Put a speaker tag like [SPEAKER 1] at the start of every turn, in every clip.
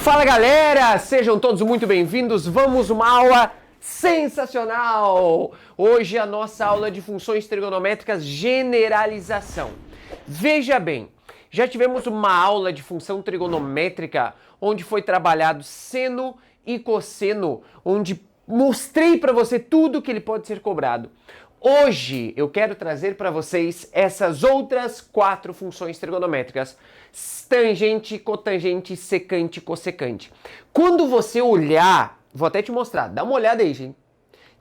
[SPEAKER 1] Fala galera, sejam todos muito bem-vindos. Vamos uma aula sensacional! Hoje a nossa aula de funções trigonométricas generalização. Veja bem, já tivemos uma aula de função trigonométrica onde foi trabalhado seno e cosseno, onde mostrei para você tudo que ele pode ser cobrado. Hoje eu quero trazer para vocês essas outras 4 funções trigonométricas: tangente, cotangente, secante, cossecante. Quando você olhar, vou até te mostrar, dá uma olhada aí, gente.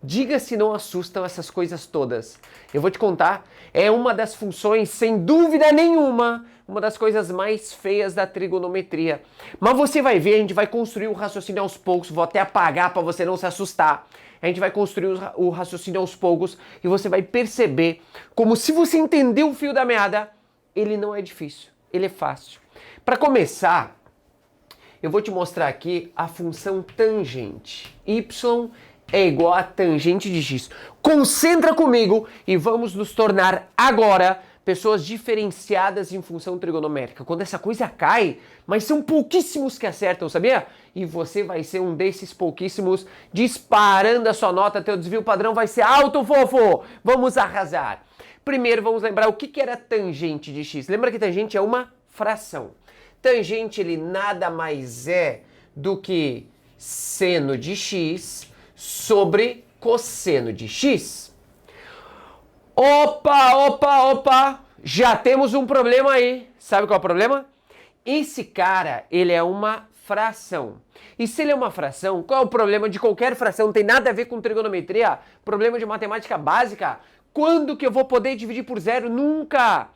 [SPEAKER 1] Diga se não assustam essas coisas todas. Eu vou te contar, é uma das funções, sem dúvida nenhuma, uma das coisas mais feias da trigonometria. Mas você vai ver, a gente vai construir o raciocínio aos poucos, vou até apagar para você não se assustar. A gente vai construir o raciocínio aos poucos e você vai perceber como, se você entender o fio da meada, ele não é difícil, ele é fácil. Para começar, eu vou te mostrar aqui a função tangente. Y é igual a tangente de x. Concentra comigo e vamos nos tornar agora pessoas diferenciadas em função trigonométrica. Quando essa coisa cai, mas são pouquíssimos que acertam, sabia? E você vai ser um desses pouquíssimos, disparando a sua nota, teu desvio padrão vai ser alto, fofo! Vamos arrasar! Primeiro vamos lembrar o que era tangente de x. Lembra que tangente é uma fração. Tangente ele nada mais é do que seno de x sobre cosseno de x. Opa! Já temos um problema aí. Sabe qual é o problema? Esse cara, ele é uma fração. E se ele é uma fração, qual é o problema de qualquer fração? Não tem nada a ver com trigonometria. Problema de matemática básica. Quando que eu vou poder dividir por zero? Nunca!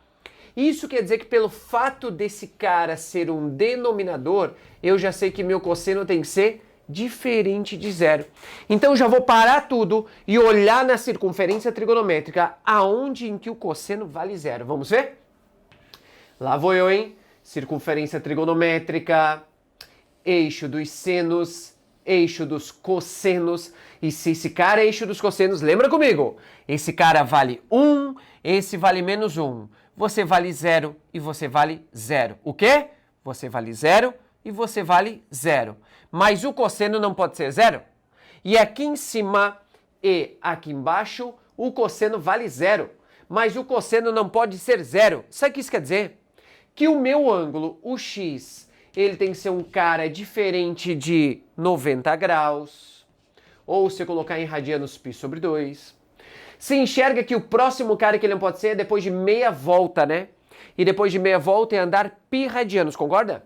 [SPEAKER 1] Isso quer dizer que pelo fato desse cara ser um denominador, eu já sei que meu cosseno tem que ser diferente de zero. Então eu já vou parar tudo e olhar na circunferência trigonométrica aonde em que o cosseno vale zero. Vamos ver? Lá vou eu, hein? Circunferência trigonométrica, eixo dos senos, eixo dos cossenos. E se esse cara é eixo dos cossenos, lembra comigo? Esse cara vale 1, esse vale menos 1. Você vale 0 e você vale 0. O quê? Você vale 0 e você vale 0. Mas o cosseno não pode ser 0. E aqui em cima e aqui embaixo, o cosseno vale 0. Mas o cosseno não pode ser 0. Sabe o que isso quer dizer? Que o meu ângulo, o x, ele tem que ser um cara diferente de 90 graus. Ou se eu colocar em radianos, π sobre 2. Você enxerga que o próximo cara que ele não pode ser é depois de meia volta, né? E depois de meia volta é andar π radianos, concorda?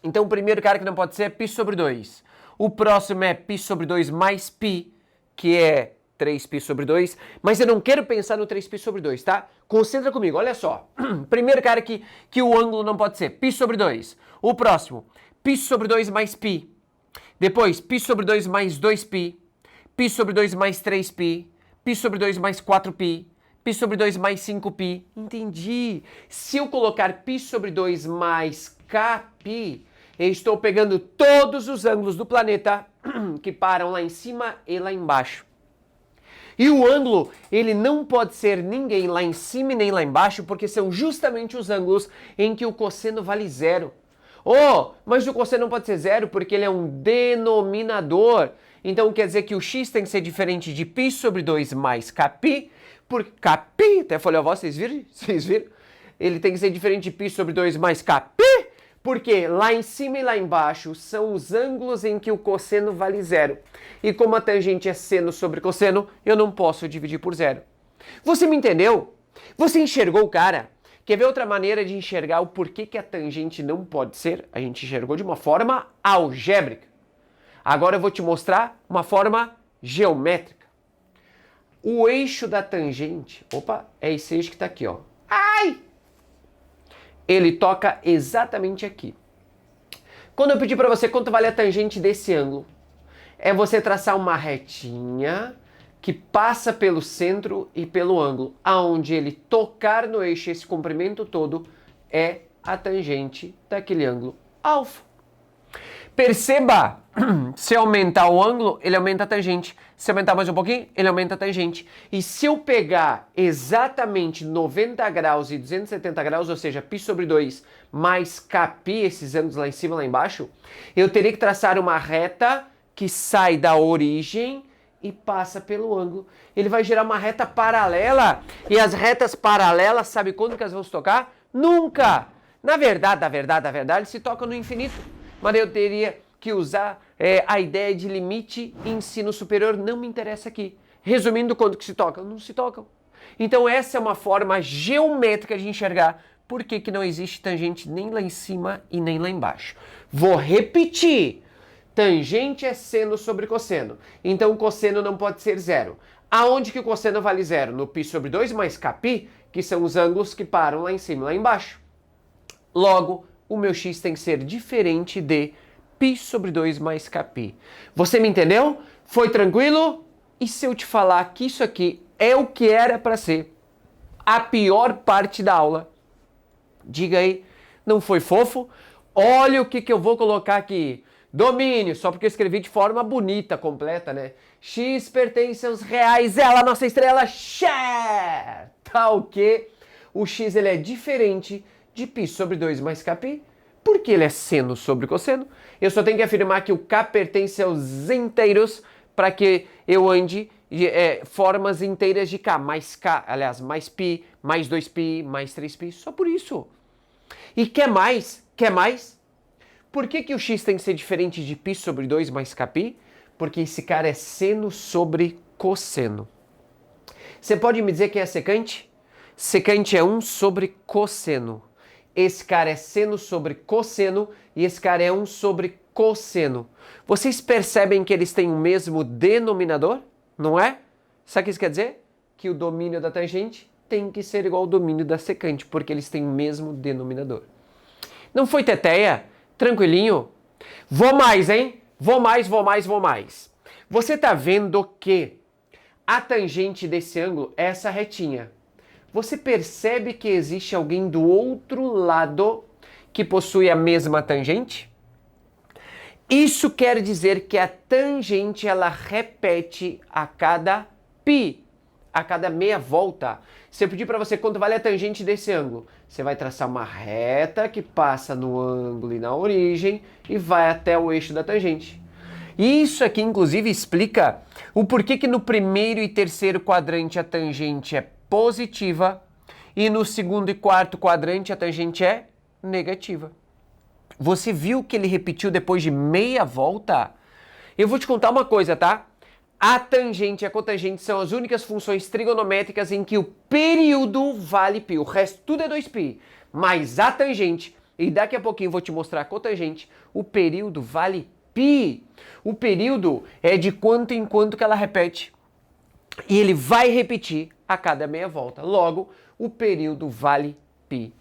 [SPEAKER 1] Então o primeiro cara que não pode ser é π sobre 2. O próximo é π sobre 2 mais π, que é 3π sobre 2. Mas eu não quero pensar no 3π sobre 2, tá? Concentra comigo, olha só. Primeiro cara que o ângulo não pode ser π sobre 2. O próximo, π sobre 2 mais π. Depois, π sobre 2 mais 2π. π sobre 2 mais 3π. π sobre 2 mais 4π. π sobre 2 mais 5π. Entendi. Se eu colocar π sobre 2 mais kπ, eu estou pegando todos os ângulos do planeta que param lá em cima e lá embaixo. E o ângulo, ele não pode ser ninguém lá em cima e nem lá embaixo, porque são justamente os ângulos em que o cosseno vale 0. Oh, mas o cosseno não pode ser 0 porque ele é um denominador. Então quer dizer que o x tem que ser diferente de π sobre 2 mais kπ, por kπ, até falei a voz, vocês viram? Ele tem que ser diferente de π sobre 2 mais kπ, porque lá em cima e lá embaixo são os ângulos em que o cosseno vale 0. E como a tangente é seno sobre cosseno, eu não posso dividir por 0. Você me entendeu? Você enxergou o cara? Quer ver outra maneira de enxergar o porquê que a tangente não pode ser? A gente enxergou de uma forma algébrica. Agora eu vou te mostrar uma forma geométrica. O eixo da tangente, é esse eixo que está aqui, ó. Ai! Ele toca exatamente aqui. Quando eu pedir para você quanto vale a tangente desse ângulo, é você traçar uma retinha que passa pelo centro e pelo ângulo, aonde ele tocar no eixo, esse comprimento todo é a tangente daquele ângulo alfa. Perceba, se aumentar o ângulo, ele aumenta a tangente. Se aumentar mais um pouquinho, ele aumenta a tangente. E se eu pegar exatamente 90 graus e 270 graus, ou seja, π sobre 2 mais kπ, esses ângulos lá em cima e lá embaixo, eu teria que traçar uma reta que sai da origem e passa pelo ângulo. Ele vai gerar uma reta paralela. E as retas paralelas, sabe quando que elas vão se tocar? Nunca! Na verdade, eles se tocam no infinito. Mas eu teria que usar a ideia de limite e ensino superior. Não me interessa aqui. Resumindo, quando que se tocam? Não se tocam. Então essa é uma forma geométrica de enxergar por que não existe tangente nem lá em cima e nem lá embaixo. Vou repetir. Tangente é seno sobre cosseno. Então o cosseno não pode ser zero. Aonde que o cosseno vale zero? No π sobre 2 mais kπ, que são os ângulos que param lá em cima e lá embaixo. Logo, o meu x tem que ser diferente de π sobre 2 mais kπ. Você me entendeu? Foi tranquilo? E se eu te falar que isso aqui é o que era para ser a pior parte da aula? Diga aí, não foi fofo? Olha o que eu vou colocar aqui. Domínio, só porque eu escrevi de forma bonita, completa, né? X pertence aos reais, ela, nossa estrela, share! Tá o quê? O x ele é diferente de π sobre 2 mais kπ, porque ele é seno sobre cosseno. Eu só tenho que afirmar que o k pertence aos inteiros para que eu ande formas inteiras de k, aliás, mais π, mais 2π, mais 3π, só por isso. E quer mais? Quer mais? Por que o x tem que ser diferente de π sobre 2 mais kπ? Porque esse cara é seno sobre cosseno. Você pode me dizer quem é secante? Secante é 1 sobre cosseno. Esse cara é seno sobre cosseno e esse cara é 1 sobre cosseno. Vocês percebem que eles têm o mesmo denominador? Não é? Sabe o que isso quer dizer? Que o domínio da tangente tem que ser igual ao domínio da secante, porque eles têm o mesmo denominador. Não foi teteia? Tranquilinho? Vou mais, hein? Vou mais. Você tá vendo que a tangente desse ângulo é essa retinha. Você percebe que existe alguém do outro lado que possui a mesma tangente? Isso quer dizer que a tangente ela repete a cada π, a cada meia volta. Se eu pedir para você quanto vale a tangente desse ângulo, você vai traçar uma reta que passa no ângulo e na origem e vai até o eixo da tangente. Isso aqui, inclusive, explica o porquê que no primeiro e terceiro quadrante a tangente é positiva e no segundo e quarto quadrante a tangente é negativa. Você viu que ele repetiu depois de meia volta? Eu vou te contar uma coisa, tá? A tangente e a cotangente são as únicas funções trigonométricas em que o período vale π. O resto tudo é 2π. Mas a tangente, e daqui a pouquinho eu vou te mostrar a cotangente, o período vale π. O período é de quanto em quanto que ela repete. E ele vai repetir a cada meia volta. Logo, o período vale π.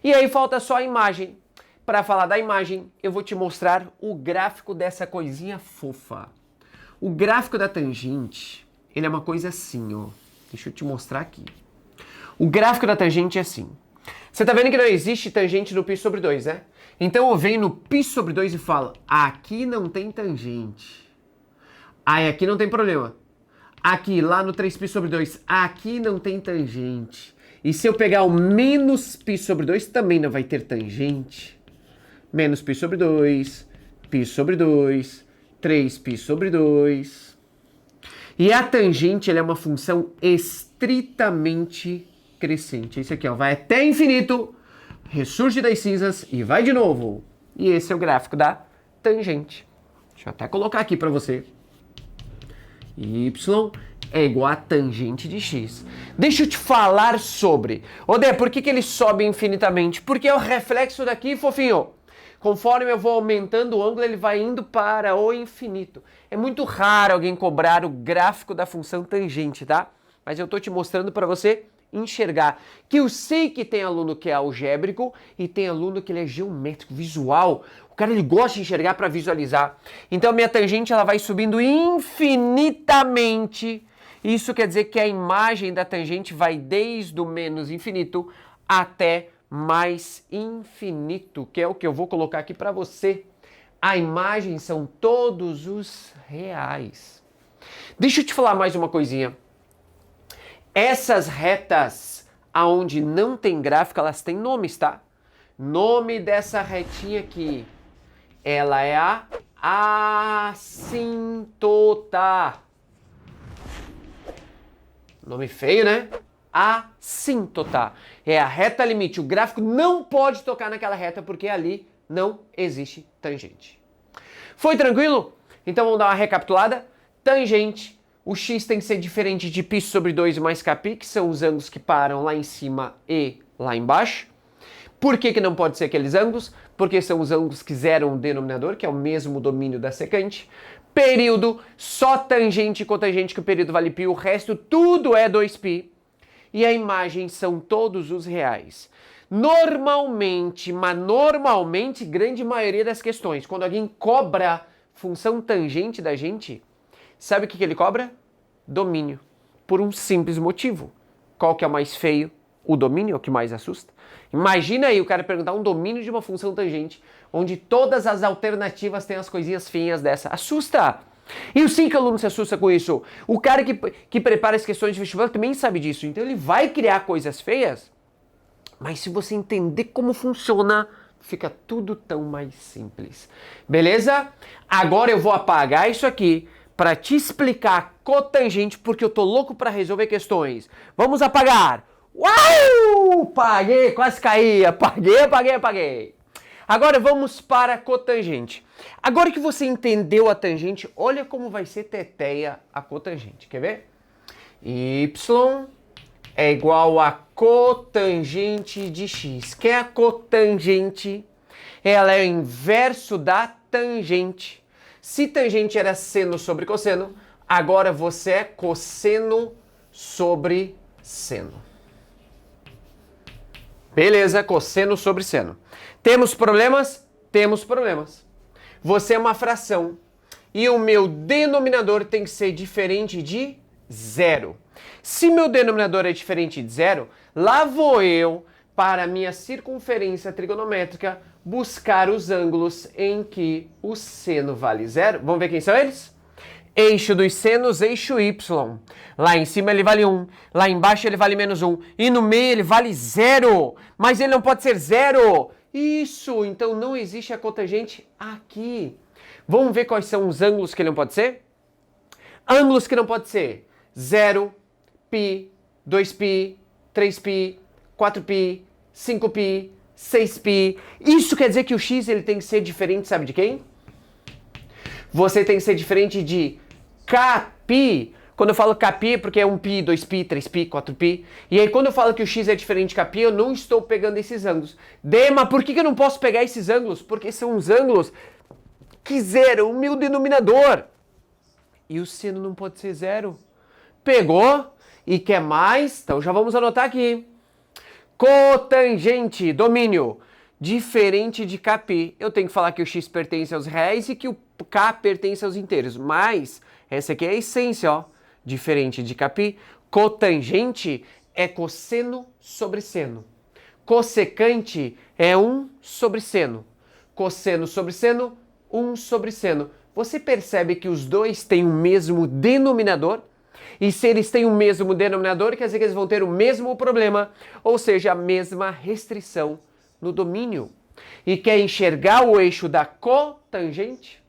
[SPEAKER 1] E aí falta só a imagem. Para falar da imagem, eu vou te mostrar o gráfico dessa coisinha fofa. O gráfico da tangente, ele é uma coisa assim, ó. Deixa eu te mostrar aqui. O gráfico da tangente é assim. Você tá vendo que não existe tangente no π sobre 2, né? Então eu venho no π sobre 2 e falo, aqui não tem tangente. Aí aqui não tem problema. Aqui, lá no 3π sobre 2, aqui não tem tangente. E se eu pegar o menos π sobre 2, também não vai ter tangente. Menos π sobre 2, π sobre 2, 3π sobre 2. E a tangente ela é uma função estritamente crescente. Esse aqui ó, vai até infinito, ressurge das cinzas e vai de novo. E esse é o gráfico da tangente. Deixa eu até colocar aqui para você. Y é igual a tangente de x. Deixa eu te falar sobre. Odé, por que ele sobe infinitamente? Porque é o reflexo daqui, fofinho. Conforme eu vou aumentando o ângulo, ele vai indo para o infinito. É muito raro alguém cobrar o gráfico da função tangente, tá? Mas eu tô te mostrando para você enxergar que eu sei que tem aluno que é algébrico e tem aluno que ele é geométrico, visual. O cara ele gosta de enxergar para visualizar. Então a minha tangente ela vai subindo infinitamente. Isso quer dizer que a imagem da tangente vai desde o menos infinito até mais infinito, que é o que eu vou colocar aqui para você. A imagem são todos os reais. Deixa eu te falar mais uma coisinha. Essas retas aonde não tem gráfico, elas têm nomes, tá? Nome dessa retinha aqui, ela é a assíntota. Nome feio, né? Assíntota. É a reta limite. O gráfico não pode tocar naquela reta porque ali não existe tangente. Foi tranquilo? Então vamos dar uma recapitulada. Tangente, o x tem que ser diferente de π sobre 2 mais kπ, que são os ângulos que param lá em cima e lá embaixo. Por que não pode ser aqueles ângulos? Porque são os ângulos que zeram o denominador, que é o mesmo domínio da secante. Período, só tangente e cotangente que o período vale π, o resto tudo é 2π. E a imagem são todos os reais. Normalmente, grande maioria das questões, quando alguém cobra função tangente da gente, sabe o que ele cobra? Domínio. Por um simples motivo. Qual que é o mais feio? O domínio é o que mais assusta. Imagina aí o cara perguntar um domínio de uma função tangente, onde todas as alternativas têm as coisinhas feinhas dessa. Assusta! E o sim que o aluno se assusta com isso. O cara que prepara as questões de vestibular também sabe disso. Então ele vai criar coisas feias, mas se você entender como funciona, fica tudo tão mais simples. Beleza? Agora eu vou apagar isso aqui para te explicar cotangente, porque eu tô louco para resolver questões. Vamos apagar! Uau! Paguei, quase caí. Apaguei. Agora vamos para cotangente. Agora que você entendeu a tangente, olha como vai ser teteia a cotangente. Quer ver? Y é igual a cotangente de x. Que é a cotangente? Ela é o inverso da tangente. Se tangente era seno sobre cosseno, agora você é cosseno sobre seno. Beleza, cosseno sobre seno. Temos problemas? Temos problemas. Você é uma fração e o meu denominador tem que ser diferente de zero. Se meu denominador é diferente de zero, lá vou eu, para a minha circunferência trigonométrica, buscar os ângulos em que o seno vale zero. Vamos ver quem são eles? Eixo dos senos, eixo Y. Lá em cima ele vale 1, lá embaixo ele vale menos 1, e no meio ele vale 0. Mas ele não pode ser 0. Isso, então não existe a cotangente aqui. Vamos ver quais são os ângulos que ele não pode ser? Ângulos que não pode ser 0, π, 2π, 3π, 4π, 5π, 6π. Isso quer dizer que o x ele tem que ser diferente, sabe de quem? Você tem que ser diferente de kπ. Quando eu falo kπ é porque é 1π, 2π, 3π, 4π. E aí quando eu falo que o x é diferente de kπ, eu não estou pegando esses ângulos. Dema, por que eu não posso pegar esses ângulos? Porque são os ângulos que zeram o meu denominador. E o seno não pode ser zero. Pegou? E quer mais? Então já vamos anotar aqui. Cotangente, domínio, diferente de kπ. Eu tenho que falar que o x pertence aos reais e que o k pertence aos inteiros. Mas essa aqui é a essência, ó. Diferente de kπ. Cotangente é cosseno sobre seno. Cossecante é 1 sobre seno. Cosseno sobre seno, 1 sobre seno. Você percebe que os dois têm o mesmo denominador? E se eles têm o mesmo denominador, quer dizer que eles vão ter o mesmo problema, ou seja, a mesma restrição no domínio. E quer enxergar o eixo da cotangente?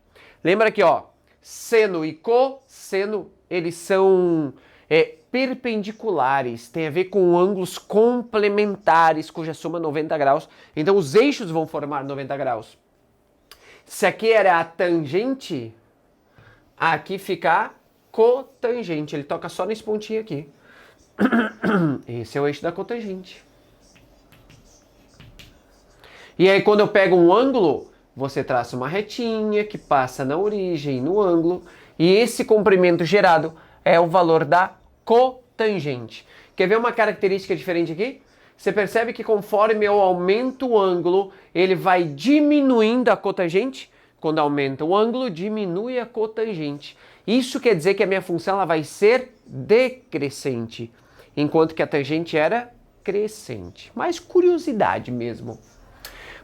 [SPEAKER 1] Lembra aqui, ó, seno e cosseno, eles são perpendiculares, tem a ver com ângulos complementares, cuja soma é 90 graus. Então os eixos vão formar 90 graus. Se aqui era a tangente, aqui fica a cotangente. Ele toca só nesse pontinho aqui. Esse é o eixo da cotangente. E aí quando eu pego um ângulo, você traça uma retinha que passa na origem, no ângulo, e esse comprimento gerado é o valor da cotangente. Quer ver uma característica diferente aqui? Você percebe que conforme eu aumento o ângulo, ele vai diminuindo a cotangente? Quando aumenta o ângulo, diminui a cotangente. Isso quer dizer que a minha função ela vai ser decrescente, enquanto que a tangente era crescente. Mais curiosidade mesmo.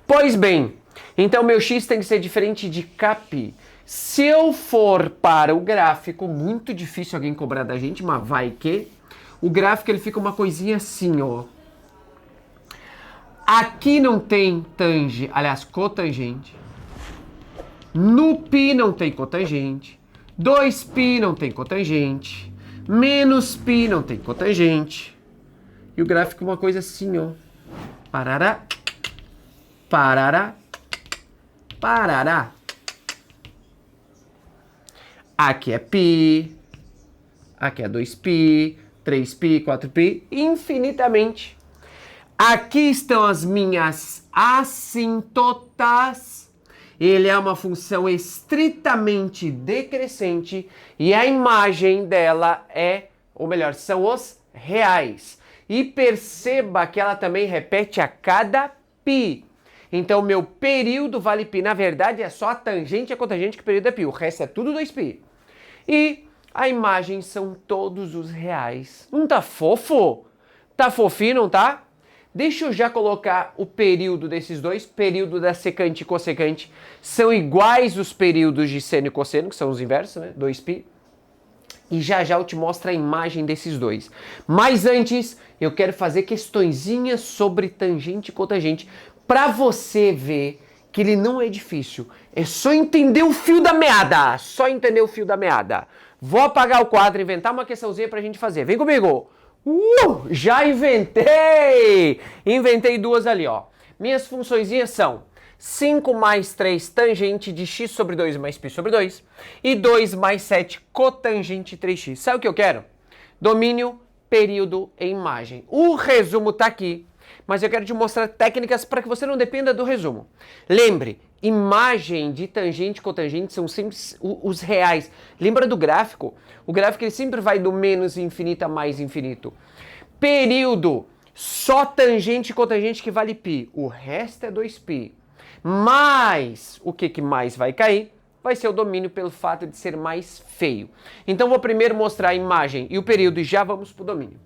[SPEAKER 1] Pois bem, Então, meu x tem que ser diferente de kπ. Se eu for para o gráfico, muito difícil alguém cobrar da gente, mas vai que... O gráfico ele fica uma coisinha assim, ó. Aqui não tem cotangente. No π não tem cotangente. 2π não tem cotangente. Menos π não tem cotangente. E o gráfico é uma coisa assim, ó. Parará. Parará. Parará. Aqui é π. Aqui é 2π. 3π, 4π. Infinitamente. Aqui estão as minhas assíntotas. Ele é uma função estritamente decrescente e a imagem dela é, ou melhor, são os reais. E perceba que ela também repete a cada π. Então, meu período vale π. Na verdade, é só a tangente e a cotangente que o período é π. O resto é tudo 2π. E a imagem são todos os reais. Não tá fofo? Tá fofinho, não tá? Deixa eu já colocar o período desses dois. Período da secante e cossecante são iguais os períodos de seno e cosseno, que são os inversos, né? 2π. E já já eu te mostro a imagem desses dois. Mas antes, eu quero fazer questõezinhas sobre tangente e cotangente para você ver que ele não é difícil. É só entender o fio da meada. Só entender o fio da meada. Vou apagar o quadro, inventar uma questãozinha pra gente fazer. Vem comigo! Já inventei! Inventei duas ali, ó. Minhas funçõezinhas são 5 mais 3 tangente de x sobre 2 mais π sobre 2 e 2 mais 7 cotangente de 3x. Sabe o que eu quero? Domínio, período e imagem. O resumo tá aqui, mas eu quero te mostrar técnicas para que você não dependa do resumo. Lembre, imagem de tangente e cotangente são sempre os reais. Lembra do gráfico? O gráfico ele sempre vai do menos infinito a mais infinito. Período, só tangente e cotangente que vale π. O resto é 2π. Mas o que mais vai cair? Vai ser o domínio pelo fato de ser mais feio. Então vou primeiro mostrar a imagem e o período e já vamos para o domínio.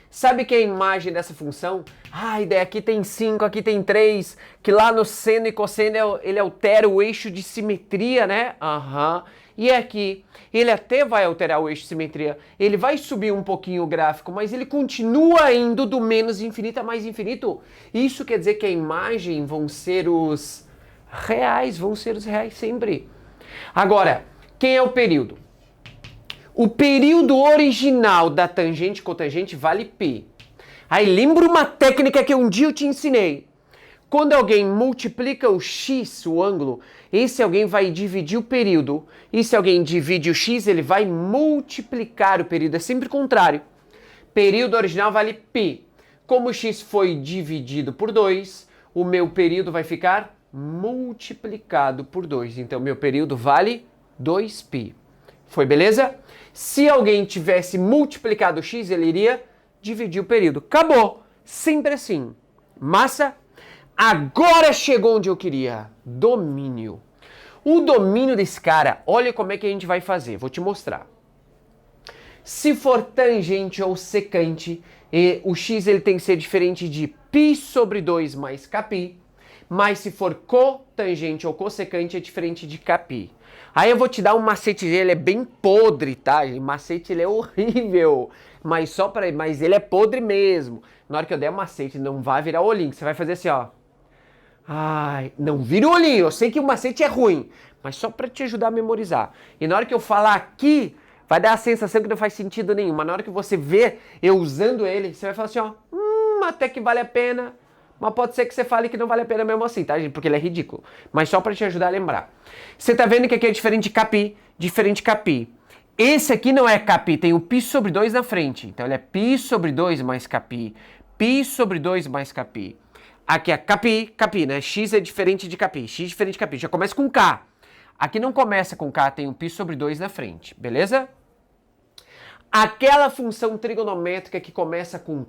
[SPEAKER 1] Sabe que é a imagem dessa função? Ah, daí aqui tem 5, aqui tem 3, que lá no seno e cosseno ele altera o eixo de simetria, né? Aham. E aqui, ele até vai alterar o eixo de simetria, ele vai subir um pouquinho o gráfico, mas ele continua indo do menos infinito a mais infinito. Isso quer dizer que a imagem vão ser os reais sempre. Agora, quem é o período? O período original da tangente e cotangente vale π. Aí lembra uma técnica que um dia eu te ensinei. Quando alguém multiplica o x, o ângulo, esse alguém vai dividir o período. E se alguém divide o x, ele vai multiplicar o período. É sempre o contrário. Período original vale π. Como o x foi dividido por 2, o meu período vai ficar multiplicado por 2. Então, meu período vale 2π. Foi beleza? Se alguém tivesse multiplicado o x, ele iria dividir o período. Acabou. Sempre assim. Massa? Agora chegou onde eu queria. Domínio. O domínio desse cara, olha como é que a gente vai fazer. Vou te mostrar. Se for tangente ou secante, o x ele tem que ser diferente de π sobre 2 mais kπ. Mas se for cotangente ou cossecante, é diferente de kπ. Aí eu vou te dar um macete, ele é bem podre, tá? O macete ele é horrível, mas ele é podre mesmo. Na hora que eu der o macete, não vai virar olhinho, você vai fazer assim, ó. Ai, não vira o olhinho, eu sei que o macete é ruim, mas só pra te ajudar a memorizar. E na hora que eu falar aqui, vai dar a sensação que não faz sentido nenhum, mas na hora que você ver eu usando ele, você vai falar assim, ó, até que vale a pena. Mas pode ser que você fale que não vale a pena mesmo assim, tá, gente? Porque ele é ridículo. Mas só pra te ajudar a lembrar. Você tá vendo que aqui é diferente de kπ, diferente de kπ. Esse aqui não é kπ, tem o π sobre 2 na frente. Então ele é π sobre 2 mais kπ. π sobre 2 mais kπ. Aqui é kπ, né? X é diferente de kπ. X é diferente de kπ. Já começa com k. Aqui não começa com k, tem o π sobre 2 na frente. Beleza? Aquela função trigonométrica que começa com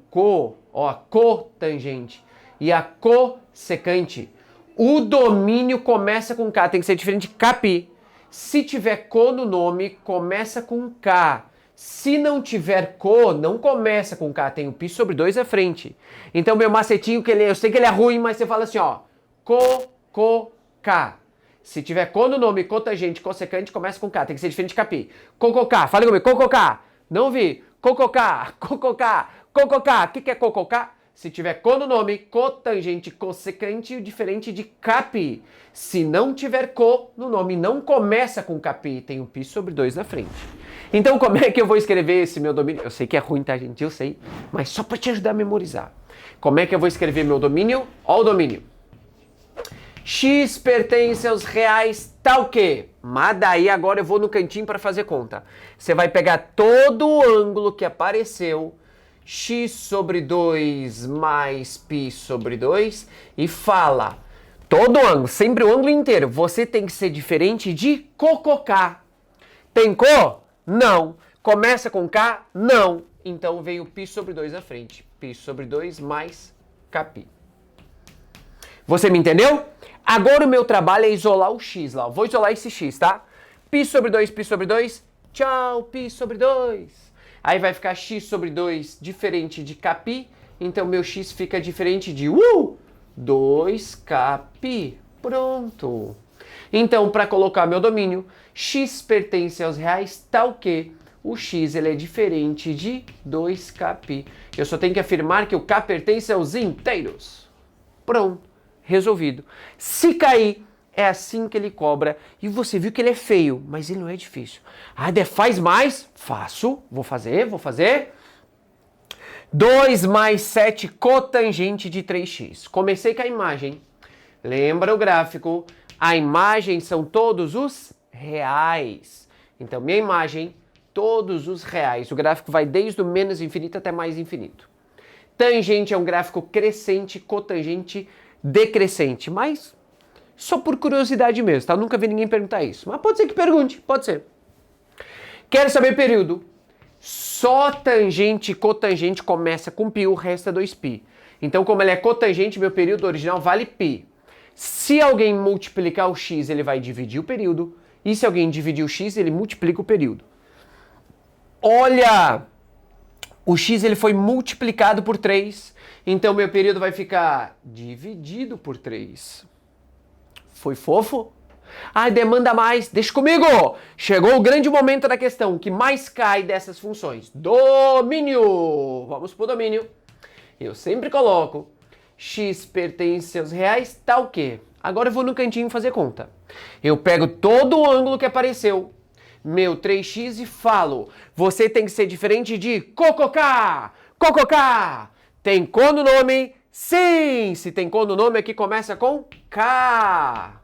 [SPEAKER 1] cotangente, e a cossecante, o domínio começa com K, tem que ser diferente de kπ. Se tiver co no nome, começa com K. Se não tiver co, não começa com K, tem o π sobre 2 à frente. Então, meu macetinho, eu sei que ele é ruim, mas você fala assim, ó, Coca. Se tiver co no nome, cotangente, cossecante, começa com K. Tem que ser diferente de capi. Cococá. Fala comigo. Cococá. Não vi. Cococá. Cococá. Cococá. O que é cococá? Se tiver co no nome, cotangente, cossecante, diferente de capi. Se não tiver co no nome, não começa com capi. Tem um pi sobre 2 na frente. Então, como é que eu vou escrever esse meu domínio? Eu sei que é ruim, tá, gente? Eu sei. Mas só para te ajudar a memorizar. Como é que eu vou escrever meu domínio? Ó o domínio. X pertence aos reais tal que. Mas daí agora eu vou no cantinho para fazer conta. Você vai pegar todo o ângulo que apareceu, x sobre 2 mais π sobre 2, e fala, todo o ângulo, sempre o ângulo inteiro, você tem que ser diferente de cococá. Tem co? Não. Começa com K? Não. Então veio π sobre 2 na frente. π sobre 2 mais kπ. Você me entendeu? Agora o meu trabalho é isolar o x lá. Vou isolar esse x, tá? π sobre 2, tchau, π sobre 2. Aí vai ficar x sobre 2 diferente de kπ. Então meu x fica diferente de 2kπ. Pronto. Então, para colocar meu domínio, x pertence aos reais tal que o x ele é diferente de 2kπ. Eu só tenho que afirmar que o k pertence aos inteiros. Pronto. Resolvido. Se cair, é assim que ele cobra. E você viu que ele é feio, mas ele não é difícil. Ah, faz mais? Faço. Vou fazer. 2 mais 7 cotangente de 3x. Comecei com a imagem. Lembra o gráfico? A imagem são todos os reais. Então, minha imagem, todos os reais. O gráfico vai desde o menos infinito até mais infinito. Tangente é um gráfico crescente, cotangente decrescente, mas só por curiosidade mesmo, tá? Eu nunca vi ninguém perguntar isso, mas pode ser que pergunte, pode ser. Quero saber período. Só tangente e cotangente começa com π, o resto é 2π. Então, como ele é cotangente, meu período original vale π. Se alguém multiplicar o x, ele vai dividir o período, e se alguém dividir o x, ele multiplica o período. Olha! O x ele foi multiplicado por 3, então meu período vai ficar dividido por 3. Foi fofo? Ah, demanda mais. Deixa comigo! Chegou o grande momento da questão, o que mais cai dessas funções. Domínio! Vamos pro domínio. Eu sempre coloco x pertence aos reais tal que. Agora eu vou no cantinho fazer conta. Eu pego todo o ângulo que apareceu, meu 3x, e falo, você tem que ser diferente de cococá. Cococá! Tem co no nome? Sim! Se tem co no nome, aqui começa com K.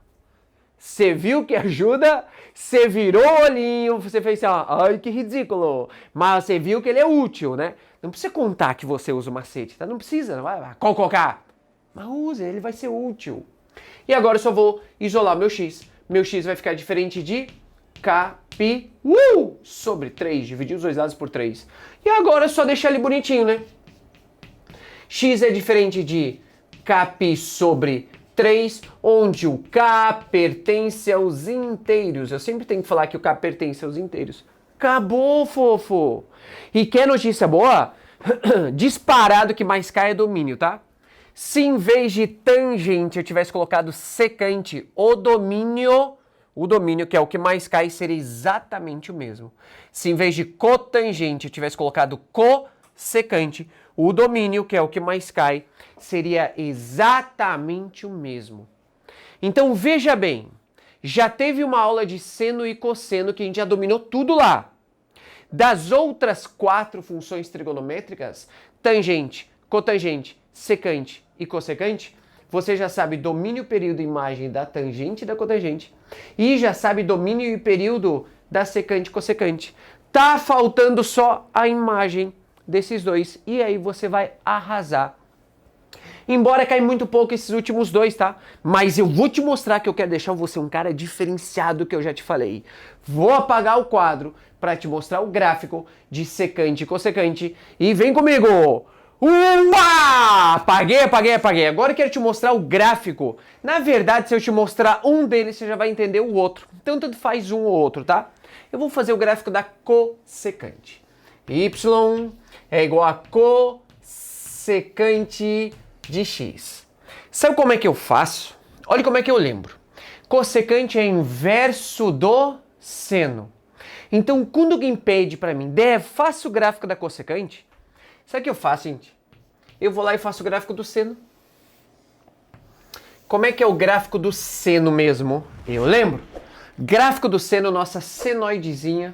[SPEAKER 1] Você viu que ajuda? Você virou o olhinho, você fez assim, ó, ai que ridículo. Mas você viu que ele é útil, né? Não precisa contar que você usa o macete, tá? Não precisa, não vai cococá. Mas usa, ele vai ser útil. E agora eu só vou isolar meu x. Meu x vai ficar diferente de kπ sobre 3, dividir os dois lados por 3. E agora é só deixar ele bonitinho, né? X é diferente de kπ sobre 3, onde o k pertence aos inteiros. Eu sempre tenho que falar que o k pertence aos inteiros. Acabou, fofo! E quer notícia boa? Disparado que mais cai é domínio, tá? Se em vez de tangente eu tivesse colocado secante, o domínio que é o que mais cai, seria exatamente o mesmo. Se em vez de cotangente eu tivesse colocado cossecante, o domínio, que é o que mais cai, seria exatamente o mesmo. Então veja bem, já teve uma aula de seno e cosseno que a gente já dominou tudo lá. Das outras 4 funções trigonométricas, tangente, cotangente, secante e cossecante, você já sabe domínio, período e imagem da tangente e da cotangente, e já sabe domínio e período da secante e cossecante. Tá faltando só a imagem desses dois, e aí você vai arrasar. Embora caia muito pouco esses últimos dois, tá? Mas eu vou te mostrar que eu quero deixar você um cara diferenciado, que eu já te falei. Vou apagar o quadro para te mostrar o gráfico de secante e cossecante, e vem comigo! Apaguei. Agora eu quero te mostrar o gráfico. Na verdade, se eu te mostrar um deles, você já vai entender o outro. Então, tanto faz um ou outro, tá? Eu vou fazer o gráfico da cossecante. Y é igual a cossecante de x. Sabe como é que eu faço? Olha como é que eu lembro. Cossecante é inverso do seno. Então, quando alguém pede para mim, faça o gráfico da cossecante, sabe o que eu faço, gente? Eu vou lá e faço o gráfico do seno. Como é que é o gráfico do seno mesmo? Eu lembro. Gráfico do seno, nossa senoidezinha.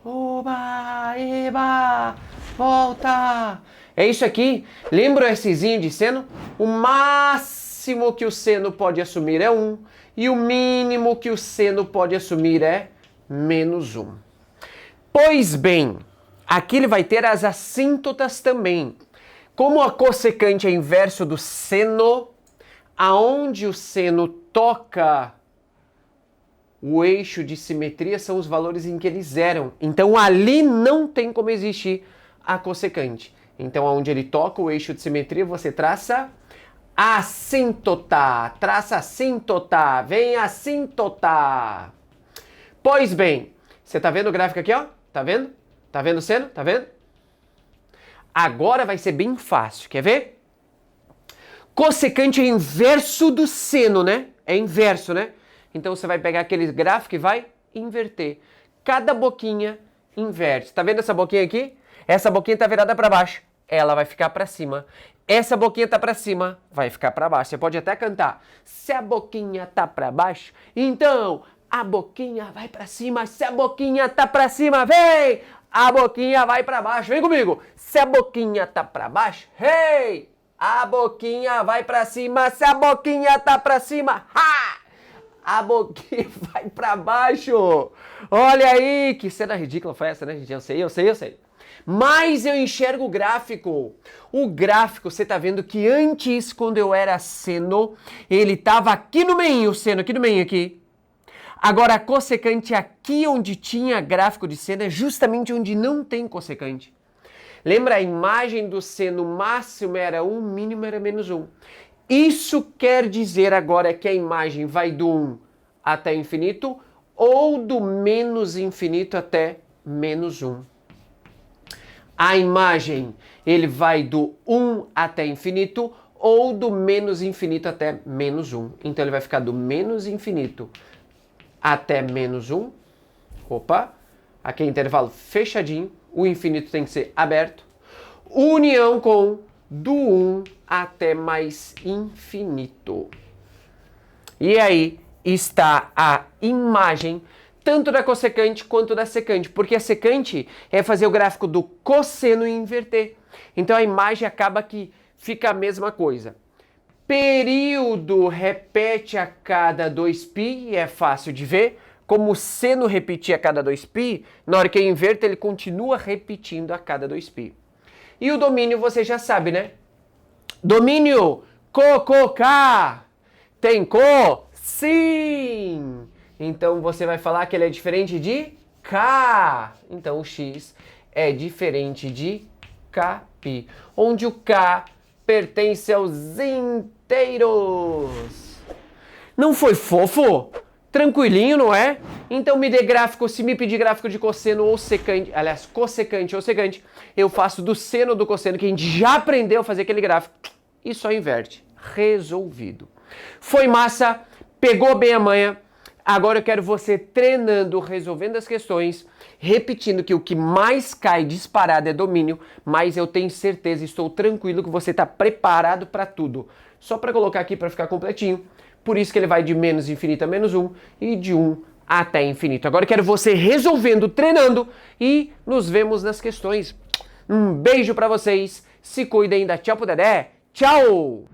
[SPEAKER 1] Oba, eba, volta. É isso aqui. Lembra o Szinho de seno? O máximo que o seno pode assumir é 1 e o mínimo que o seno pode assumir é menos 1. Pois bem, aqui ele vai ter as assíntotas também. Como a cossecante é inverso do seno, aonde o seno toca o eixo de simetria são os valores em que eles zeram. Então ali não tem como existir a cossecante. Então onde ele toca o eixo de simetria, você traça assíntota. Traça assíntota. Vem assíntota. Pois bem, você tá vendo o gráfico aqui, ó? Tá vendo? Tá vendo o seno? Tá vendo? Agora vai ser bem fácil. Quer ver? Cossecante é inverso do seno, né? É inverso, né? Então você vai pegar aquele gráfico e vai inverter. Cada boquinha inverte. Tá vendo essa boquinha aqui? Essa boquinha tá virada para baixo. Ela vai ficar para cima. Essa boquinha tá para cima, vai ficar para baixo. Você pode até cantar. Se a boquinha tá para baixo, então a boquinha vai para cima. Se a boquinha tá para cima, vem! A boquinha vai para baixo. Vem comigo. Se a boquinha tá para baixo, hey! A boquinha vai para cima. Se a boquinha tá para cima, ha! A boquinha vai pra baixo. Olha aí, que cena ridícula foi essa, né, gente? Eu sei. Mas eu enxergo o gráfico. O gráfico, você tá vendo que antes, quando eu era seno, ele tava aqui no meio, o seno aqui no meio, aqui. Agora, a cossecante aqui onde tinha gráfico de seno é justamente onde não tem cossecante. Lembra, a imagem do seno máximo era 1, mínimo era menos 1. Isso quer dizer agora que a imagem vai do 1 até infinito ou do menos infinito até menos 1. A imagem, ele vai do 1 até infinito ou do menos infinito até menos 1. Então ele vai ficar do menos infinito até menos 1. Opa, aqui é intervalo fechadinho, o infinito tem que ser aberto. União com do 1 até mais infinito. E aí está a imagem tanto da cossecante quanto da secante, porque a secante é fazer o gráfico do cosseno e inverter. Então a imagem acaba que fica a mesma coisa. Período repete a cada 2π, e é fácil de ver. Como o seno repetia a cada 2π, na hora que eu inverto ele continua repetindo a cada 2π. E o domínio você já sabe, né? Domínio K. Tem co? Sim! Então você vai falar que ele é diferente de K. Então o X é diferente de Kπ, onde o K pertence aos inteiros. Não foi fofo? Tranquilinho, não é? Então me dê gráfico, se me pedir gráfico de cosseno ou secante, aliás, cossecante ou secante, eu faço do seno ou do cosseno, que a gente já aprendeu a fazer aquele gráfico, e só inverte. Resolvido. Foi massa, pegou bem a manha, agora eu quero você treinando, resolvendo as questões, repetindo que o que mais cai disparado é domínio, mas eu tenho certeza, estou tranquilo que você está preparado para tudo. Só para colocar aqui para ficar completinho. Por isso que ele vai de menos infinito a menos 1 e de 1 até infinito. Agora eu quero você resolvendo, treinando e nos vemos nas questões. Um beijo pra vocês, se cuidem, dá tchau pro Dedé, tchau!